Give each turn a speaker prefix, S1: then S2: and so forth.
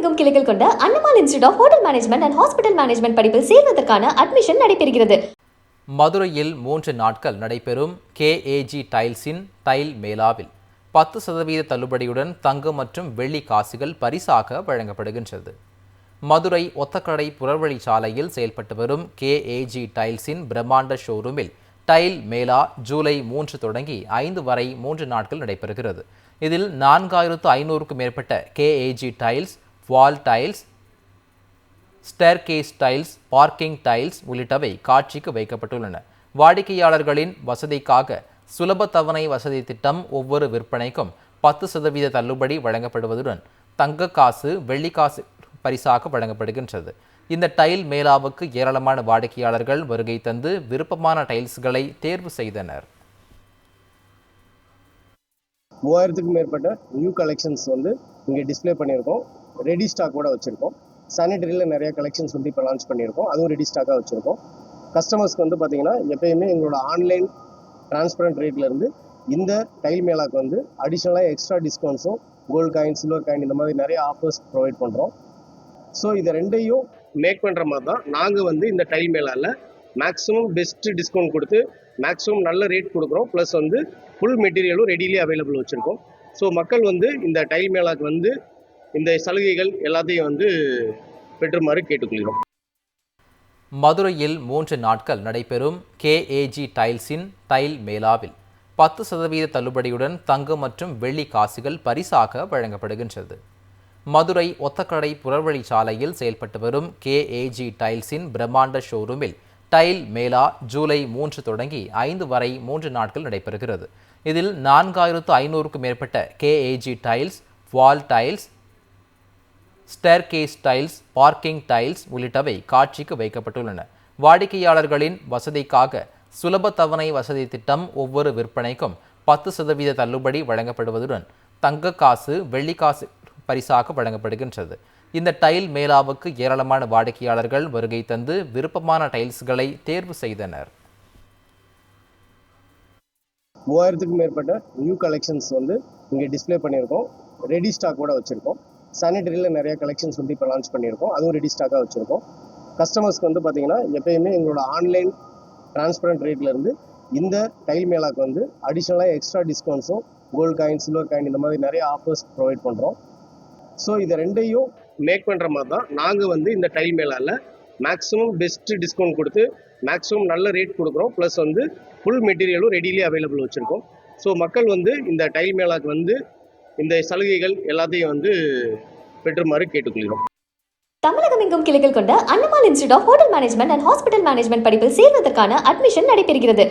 S1: தமிழகமெங்கும் கிளைகள் கொண்ட Annamal institute of hotel management and hospital management படிப்பில் சேர்வதற்கான அட்மிஷன் நடைபெறுகிறது.
S2: மதுரையில் 3 நாட்கள் நடைபெறும் KAG டைல்ஸின் டைல் மேளாவில் 10% தள்ளுபடியுடன் தங்கம் மற்றும் வெள்ளி காசுகள் பரிசாக வழங்கப்படுகின்றது. மதுரை ஒத்தக்கடை புறவழிச்சாலையில் செயல்பட்டு வரும் KAG டைல்ஸின் பிரம்மாண்ட ஷோரூமில் டைல் மேளா ஜூலை 3 தொடங்கி 5 வரை 3 நாட்கள் நடைபெறுகிறது. இதில் 4500க்கும் மேற்பட்ட KAG டைல்ஸ், வால் tiles, staircase tiles, parking tiles உள்ளிட்டவை காட்சிக்கு வைக்கப்பட்டுள்ளன. வாடிக்கையாளர்களின் வசதிக்காக சுலப தவணை வசதி திட்டம் ஒவ்வொரு விற்பனைக்கும் 10% தள்ளுபடி வழங்கப்படுவதுடன் தங்க காசு, வெள்ளி காசு பரிசாக வழங்கப்படுகின்றது. இந்த டைல் மேளாவுக்கு ஏராளமான வாடிக்கையாளர்கள் வருகை தந்து விருப்பமான டைல்ஸ்களை தேர்வு செய்தனர்.
S3: 3000க்கும் மேற்பட்ட நியூ கலெக்ஷன்ஸ் இங்கே டிஸ்பிளே பண்ணியிருக்கோம். ரெடி ஸ்டாக்கோட வச்சுருக்கோம். சானிட்டரியில் நிறைய கலெக்ஷன்ஸ் இப்போ லான்ச் பண்ணியிருக்கோம். அதுவும் ரெடி ஸ்டாக்காக வச்சுருக்கோம். கஸ்டமர்ஸ்க்கு பார்த்தீங்கன்னா எப்பயுமே எங்களோட ஆன்லைன் டிரான்ஸ்பரண்ட் ரேட்லேருந்து இந்த டைல் மேளாக்கு அடிஷ்னலாக எக்ஸ்ட்ரா டிஸ்கவுண்ட்ஸும் கோல்டு காயின், சில்வர் காயின் இந்த மாதிரி நிறைய ஆஃபர்ஸ் ப்ரொவைட் பண்ணுறோம். ஸோ இதை ரெண்டையும் மேக் பண்ணுற மாதிரி தான் நாங்கள் இந்த டைல் மேளாவில் மேக்ஸிமம் பெஸ்ட்டு டிஸ்கவுண்ட் கொடுத்து மேக்ஸிமம் நல்ல ரேட் கொடுக்குறோம். ப்ளஸ் ஃபுல் மெட்டீரியலும் ரெடிலி அவைலபிள் வச்சுருக்கோம். ஸோ மக்கள் இந்த டைல் மேளாக்கு இந்த சலுகைகள் எல்லாத்தையும் பெற்றுமாறு கேட்டுக்கொள்கிறோம்.
S2: மதுரையில் 3 நாட்கள் நடைபெறும் KAG டைல்ஸின் டைல் மேளாவில் 10% தள்ளுபடியுடன் தங்கம் மற்றும் வெள்ளி காசுகள் பரிசாக வழங்கப்படுகின்றது. மதுரை ஒத்தக்கடை புறவழிச்சாலையில் செயல்பட்டு வரும் KAG டைல்ஸின் பிரம்மாண்ட ஷோரூமில் டைல் மேளா ஜூலை 3 தொடங்கி 5 வரை 3 நாட்கள் நடைபெறுகிறது. இதில் 4500க்கும் மேற்பட்ட KAG டைல்ஸ், வால் tiles, staircase tiles, parking tiles உள்ளிட்டவை காட்சிக்கு வைக்கப்பட்டுள்ளன. வாடிக்கையாளர்களின் வசதிக்காக சுலப தவணை வசதி திட்டம் ஒவ்வொரு விற்பனைக்கும் 10% தள்ளுபடி வழங்கப்படுவதுடன் தங்க காசு, வெள்ளி காசு பரிசாக வழங்கப்படுகின்றது. இந்த டைல் மேளாவுக்கு ஏராளமான வாடிக்கையாளர்கள் வருகை தந்து விருப்பமான டைல்ஸ்களை தேர்வு செய்தனர்.
S3: 3000க்கும் மேற்பட்ட நியூ கலெக்ஷன்ஸ் இங்கே டிஸ்பிளே பண்ணியிருக்கோம். ரெடி ஸ்டாக்கோட வச்சுருக்கோம். சானிட்டரியில் நிறைய கலெக்ஷன்ஸ் இப்போ லான்ச் பண்ணியிருக்கோம். அதுவும் ரெடி ஸ்டாக்காக வச்சுருக்கோம். கஸ்டமர்ஸ்க்கு பார்த்தீங்கன்னா எப்பயுமே எங்களோட ஆன்லைன் டிரான்ஸ்பரண்ட் ரேட்லேருந்து இந்த டைல் மேளாக்கு அடிஷ்னலாக எக்ஸ்ட்ரா டிஸ்கவுண்ட்ஸும் கோல்டு காயின், சில்வர் காயின் இந்த மாதிரி நிறைய ஆஃபர்ஸ் ப்ரொவைட் பண்ணுறோம். ஸோ இதை ரெண்டையும் மேக் பண்ணுற மாதிரி தான் நாங்கள் இந்த டைல் மேளாவில் மேக்ஸிமம் பெஸ்ட்டு டிஸ்கவுண்ட் கொடுத்து மேக்ஸிமம் நல்ல ரேட் கொடுக்குறோம். ப்ளஸ் ஃபுல் மெட்டீரியலும் ரெடிலி அவைலபிள் வச்சுருக்கோம். ஸோ மக்கள் இந்த டைல் மேளாக்கு இந்த சலுகைகள் எல்லாத்தையும் பெற்றுமாறு கேட்டுக்கொள்கிறோம்.
S1: தமிழகமெங்கும் கிளைகள் கொண்ட Annamal institute of hotel management and hospital management படிப்பில் சேர்வதற்கான அட்மிஷன் நடைபெறுகிறது.